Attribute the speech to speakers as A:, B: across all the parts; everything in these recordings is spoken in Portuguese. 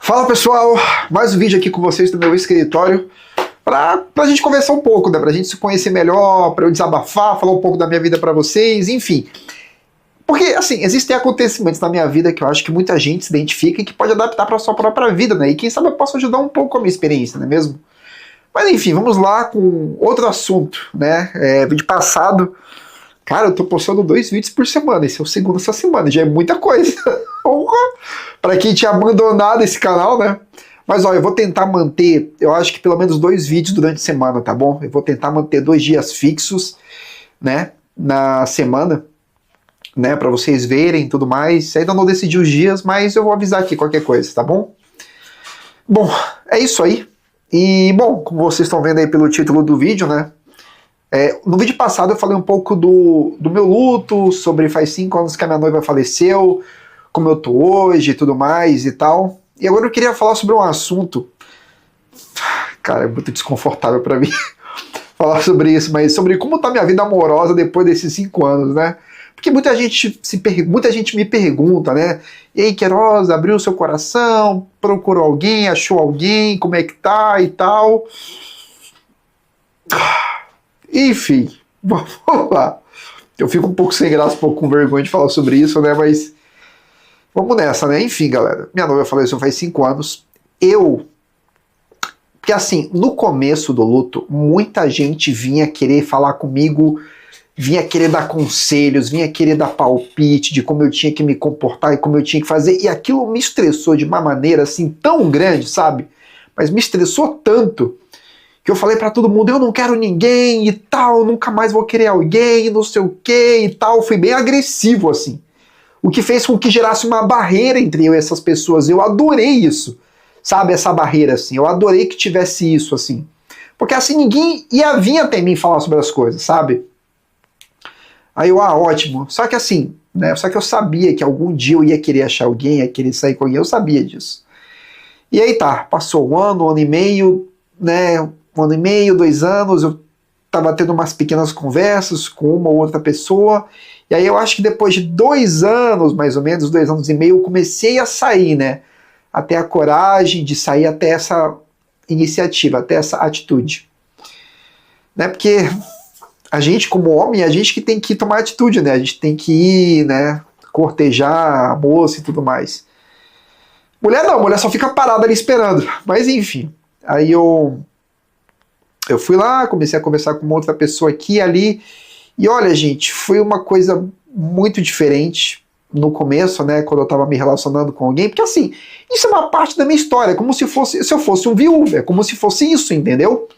A: Fala pessoal, mais um vídeo aqui com vocês do meu escritório pra gente conversar um pouco, né? Pra gente se conhecer melhor, pra eu desabafar, falar um pouco da minha vida pra vocês, enfim. Porque, assim, existem acontecimentos na minha vida que eu acho que muita gente se identifica e que pode adaptar pra sua própria vida, né? E quem sabe eu posso ajudar um pouco com a minha experiência, não é mesmo? Mas enfim, vamos lá com outro assunto, né? Vídeo passado, cara, eu tô postando 2 vídeos por semana, esse é o segundo essa semana, já é muita coisa. Para quem tinha abandonado esse canal, né? Mas ó, eu vou tentar manter, eu acho que pelo menos 2 vídeos durante a semana, tá bom? Eu vou tentar manter 2 dias fixos, né? Na semana, né? Para vocês verem e tudo mais. Ainda não decidi os dias, mas eu vou avisar aqui qualquer coisa, tá bom? Bom, é isso aí. E, bom, como vocês estão vendo aí pelo título do vídeo, né? No vídeo passado eu falei um pouco do meu luto, sobre faz 5 anos que a minha noiva faleceu, como eu tô hoje e tudo mais e tal. E agora eu queria falar sobre um assunto, cara, é muito desconfortável pra mim falar sobre isso, mas sobre como tá minha vida amorosa depois desses 5 anos, né? Porque muita gente me pergunta, né? E aí, Queiroz, abriu seu coração, procurou alguém, achou alguém, como é que tá e tal. Enfim, vamos lá. Eu fico um pouco sem graça, um pouco com vergonha de falar sobre isso, né? Mas vamos nessa, né? Enfim, galera. Minha noiva faleceu faz 5 anos. Porque assim, no começo do luto, muita gente vinha querer falar comigo, vinha querer dar conselhos, vinha querer dar palpite de como eu tinha que me comportar e como eu tinha que fazer. E aquilo me estressou de uma maneira assim tão grande, sabe? Mas me estressou tanto que eu falei pra todo mundo, eu não quero ninguém e tal, nunca mais vou querer alguém, não sei o que e tal. Fui bem agressivo assim. O que fez com que gerasse uma barreira entre eu e essas pessoas. Eu adorei isso, sabe? Essa barreira, assim. Eu adorei que tivesse isso, assim. Porque assim ninguém ia vir até mim falar sobre as coisas, sabe? Aí eu, ótimo. Só que assim, né? Só que eu sabia que algum dia eu ia querer achar alguém, ia querer sair com alguém. Eu sabia disso. E aí tá, passou 1 ano, 1 ano e meio, né? 1 ano e meio, 2 anos, eu tava tendo umas pequenas conversas com uma ou outra pessoa. E aí eu acho que depois de 2 anos, mais ou menos, 2 anos e meio, eu comecei a sair, né? Até a coragem de sair, até essa iniciativa, até essa atitude. Né? Porque a gente, como homem, a gente que tem que tomar atitude, né? A gente tem que ir, né? Cortejar a moça e tudo mais. Mulher não, mulher só fica parada ali esperando. Mas enfim, aí eu fui lá, comecei a conversar com uma outra pessoa aqui e ali. E olha, gente, foi uma coisa muito diferente no começo, né, quando eu tava me relacionando com alguém, porque assim, isso é uma parte da minha história, é como se eu fosse um viúvo, é como se fosse isso, entendeu?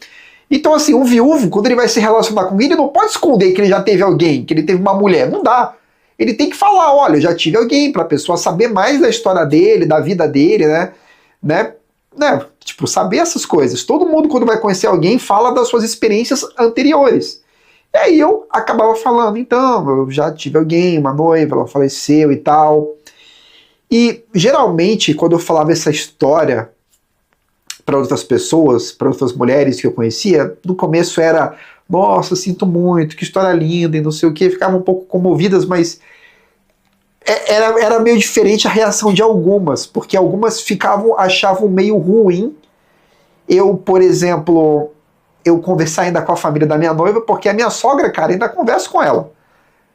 A: Então assim, um viúvo, quando ele vai se relacionar com alguém, ele não pode esconder que ele já teve alguém, que ele teve uma mulher, não dá. Ele tem que falar, olha, eu já tive alguém, pra pessoa saber mais da história dele, da vida dele, né, tipo, saber essas coisas. Todo mundo, quando vai conhecer alguém, fala das suas experiências anteriores. E aí eu acabava falando, então, eu já tive alguém, uma noiva, ela faleceu e tal. E geralmente, quando eu falava essa história para outras pessoas, para outras mulheres que eu conhecia, no começo era, nossa, sinto muito, que história linda e não sei o que, ficavam um pouco comovidas, mas era meio diferente a reação de algumas, porque algumas achavam meio ruim eu, por exemplo, eu conversar ainda com a família da minha noiva, porque a minha sogra, cara, ainda converso com ela,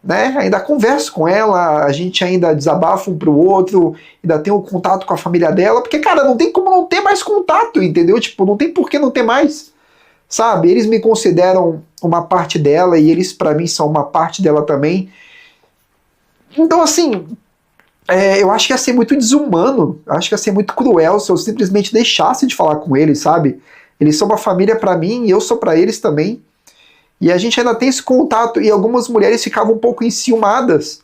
A: né? Ainda converso com ela, a gente ainda desabafa um pro outro, ainda tem o contato com a família dela, porque, cara, não tem como não ter mais contato, entendeu? Tipo, não tem por que não ter mais, sabe? Eles me consideram uma parte dela e eles, pra mim, são uma parte dela também. Então, assim, eu acho que ia ser muito desumano, acho que ia ser muito cruel se eu simplesmente deixasse de falar com eles, sabe? Eles são uma família pra mim e eu sou pra eles também. E a gente ainda tem esse contato. E algumas mulheres ficavam um pouco enciumadas.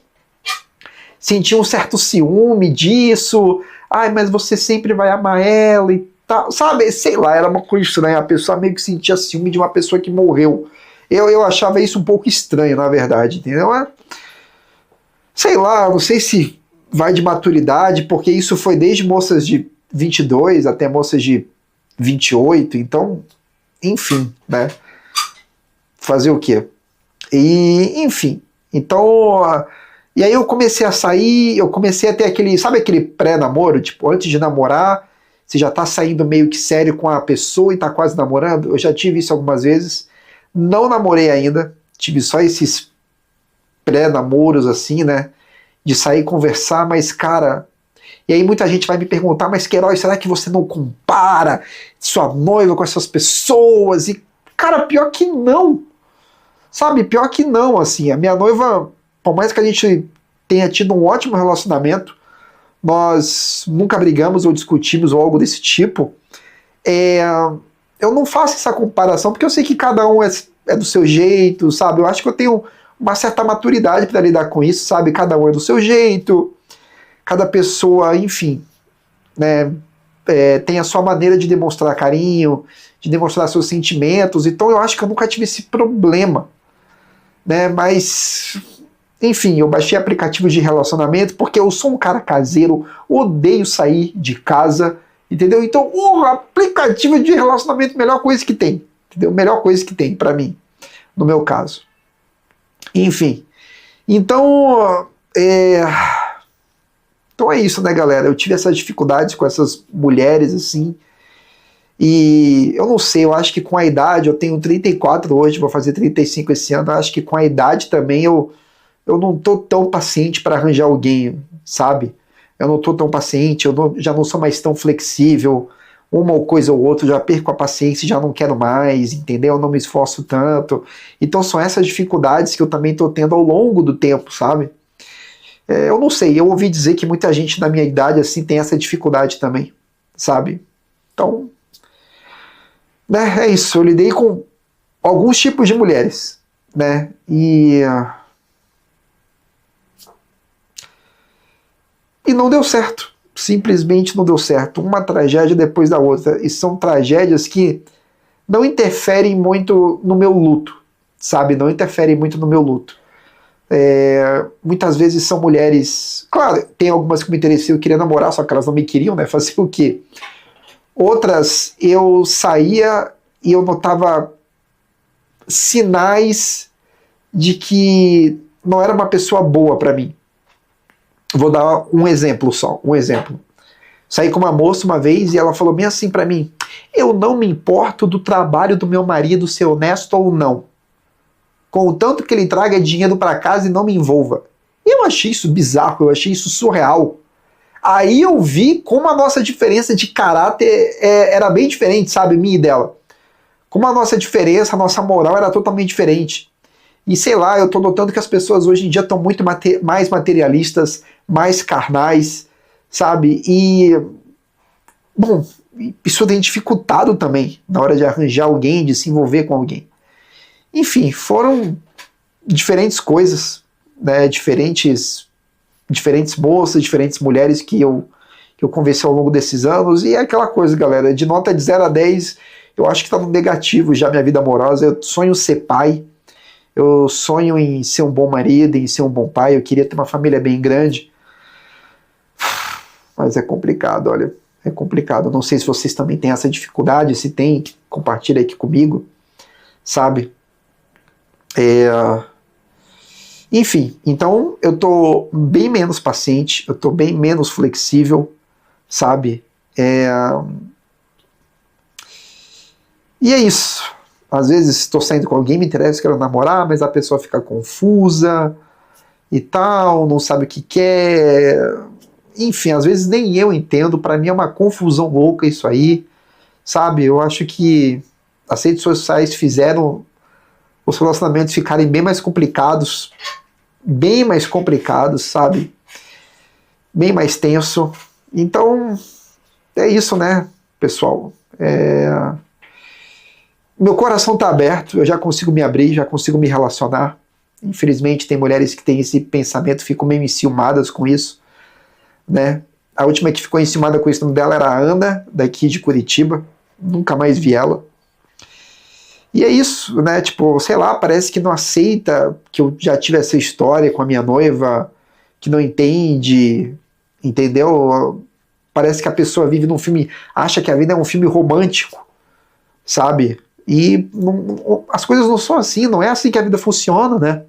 A: Sentiam um certo ciúme disso. Ai, mas você sempre vai amar ela e tal. Sabe? Sei lá, era uma coisa estranha. A pessoa meio que sentia ciúme de uma pessoa que morreu. Eu achava isso um pouco estranho, na verdade. Entendeu? Sei lá, não sei se vai de maturidade, porque isso foi desde moças de 22 até moças de 28, então, enfim, né? Fazer o quê? E, enfim, então, e aí eu comecei a sair, eu comecei a ter aquele, sabe aquele pré-namoro, tipo, antes de namorar, você já tá saindo meio que sério com a pessoa e tá quase namorando. Eu já tive isso algumas vezes. Não namorei ainda, tive só esses pré-namoros assim, né? De sair e conversar, mas cara. E aí muita gente vai me perguntar, mas Queiroz, será que você não compara sua noiva com essas pessoas? E, cara, pior que não. Sabe, pior que não, assim. A minha noiva, por mais que a gente tenha tido um ótimo relacionamento, nós nunca brigamos ou discutimos ou algo desse tipo. Eu não faço essa comparação, porque eu sei que cada um é do seu jeito, sabe? Eu acho que eu tenho uma certa maturidade para lidar com isso, sabe? Cada um é do seu jeito, cada pessoa, enfim, né, tem a sua maneira de demonstrar carinho, de demonstrar seus sentimentos, então eu acho que eu nunca tive esse problema, né? Mas, enfim, eu baixei aplicativos de relacionamento porque eu sou um cara caseiro, odeio sair de casa, entendeu? Então, o aplicativo de relacionamento, melhor coisa que tem, entendeu? Melhor coisa que tem pra mim, no meu caso. Enfim, então então é isso, né, galera? Eu tive essas dificuldades com essas mulheres, assim, e eu não sei, eu acho que com a idade, eu tenho 34 hoje, vou fazer 35 esse ano, eu acho que com a idade também eu não tô tão paciente para arranjar alguém, sabe? Eu não tô tão paciente, já não sou mais tão flexível, uma coisa ou outra, já perco a paciência e já não quero mais, entendeu? Eu não me esforço tanto. Então são essas dificuldades que eu também tô tendo ao longo do tempo, sabe? Eu não sei, eu ouvi dizer que muita gente na minha idade assim tem essa dificuldade também, sabe? Então, né, é isso, eu lidei com alguns tipos de mulheres, né? E não deu certo. Simplesmente não deu certo. Uma tragédia depois da outra. E são tragédias que não interferem muito no meu luto, sabe? Não interferem muito no meu luto. Muitas vezes são mulheres... Claro, tem algumas que me interessei, eu queria namorar, só que elas não me queriam, né? Fazer o quê? Outras, eu saía e eu notava sinais de que não era uma pessoa boa para mim. Vou dar um exemplo só, um exemplo. Saí com uma moça uma vez e ela falou bem assim pra mim: eu não me importo do trabalho do meu marido ser honesto ou não, contanto que ele traga dinheiro pra casa e não me envolva. Eu achei isso bizarro, eu achei isso surreal. Aí eu vi como a nossa diferença de caráter era bem diferente, sabe, minha e dela. Como a nossa diferença, a nossa moral era totalmente diferente. E sei lá, eu tô notando que as pessoas hoje em dia estão muito mais materialistas, mais carnais, sabe? E, bom, isso tem dificultado também na hora de arranjar alguém, de se envolver com alguém. Enfim, foram diferentes coisas, né? Diferentes moças, diferentes mulheres que eu conversei ao longo desses anos. E é aquela coisa, galera, de nota de 0 a 10, eu acho que tá no negativo já minha vida amorosa. Eu sonho ser pai. Eu sonho em ser um bom marido, em ser um bom pai. Eu queria ter uma família bem grande. Mas é complicado, olha. É complicado. Não sei se vocês também têm essa dificuldade. Se tem, compartilha aqui comigo. Sabe? Enfim, então eu tô bem menos paciente. Eu tô bem menos flexível. Sabe? E é isso. Às vezes estou saindo com alguém, me interessa, quero namorar, mas a pessoa fica confusa e tal, não sabe o que quer. Enfim, às vezes nem eu entendo, para mim é uma confusão louca isso aí, sabe? Eu acho que as redes sociais fizeram os relacionamentos ficarem bem mais complicados, sabe? Bem mais tenso. Então, é isso, né, pessoal? Meu coração está aberto, eu já consigo me abrir, já consigo me relacionar. Infelizmente tem mulheres que têm esse pensamento, ficam meio enciumadas com isso, né? A última que ficou enciumada com isso, o nome dela era a Ana, daqui de Curitiba. Nunca mais vi ela. E é isso, né? Tipo, sei lá, parece que não aceita que eu já tive essa história com a minha noiva, que não entende, entendeu? Parece que a pessoa vive num filme, acha que a vida é um filme romântico, sabe? E as coisas não são assim, não é assim que a vida funciona, né?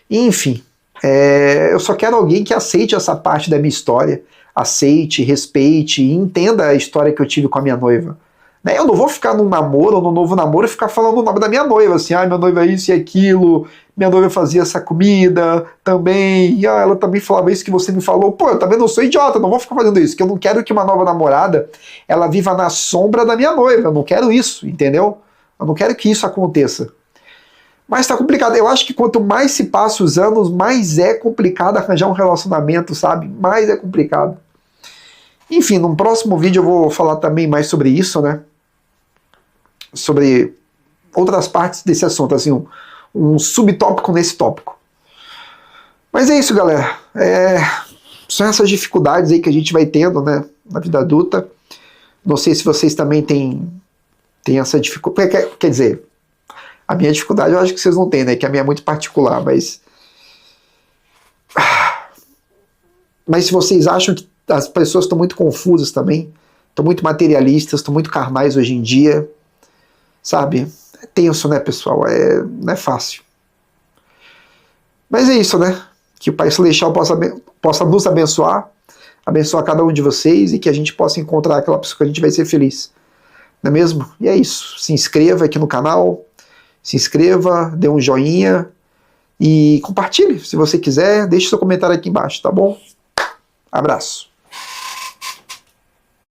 A: Enfim, eu só quero alguém que aceite essa parte da minha história, aceite, respeite e entenda a história que eu tive com a minha noiva. Né? Eu não vou ficar num namoro ou num novo namoro e ficar falando o nome da minha noiva, assim, minha noiva é isso e aquilo, minha noiva fazia essa comida também, e ela também falava isso que você me falou. Pô, eu também não sou idiota, não vou ficar fazendo isso, que eu não quero que uma nova namorada, ela viva na sombra da minha noiva, eu não quero isso, entendeu? Eu não quero que isso aconteça. Mas tá complicado, eu acho que quanto mais se passa os anos, mais é complicado arranjar um relacionamento, sabe? Mais é complicado. Enfim, num próximo vídeo eu vou falar também mais sobre isso, né? Sobre outras partes desse assunto, assim, um subtópico nesse tópico. Mas é isso, galera. São essas dificuldades aí que a gente vai tendo, né, na vida adulta. Não sei se vocês também têm essa dificuldade. Quer dizer, a minha dificuldade eu acho que vocês não têm, né? Que a minha é muito particular, mas se vocês acham que as pessoas estão muito confusas também, estão muito materialistas, estão muito carnais hoje em dia, sabe? É tenso, né, pessoal? Não é fácil. Mas é isso, né? Que o Pai Celestial possa nos abençoar cada um de vocês e que a gente possa encontrar aquela pessoa que a gente vai ser feliz. Não é mesmo? E é isso. Se inscreva aqui no canal, se inscreva, dê um joinha e compartilhe se você quiser. Deixe seu comentário aqui embaixo, tá bom? Abraço.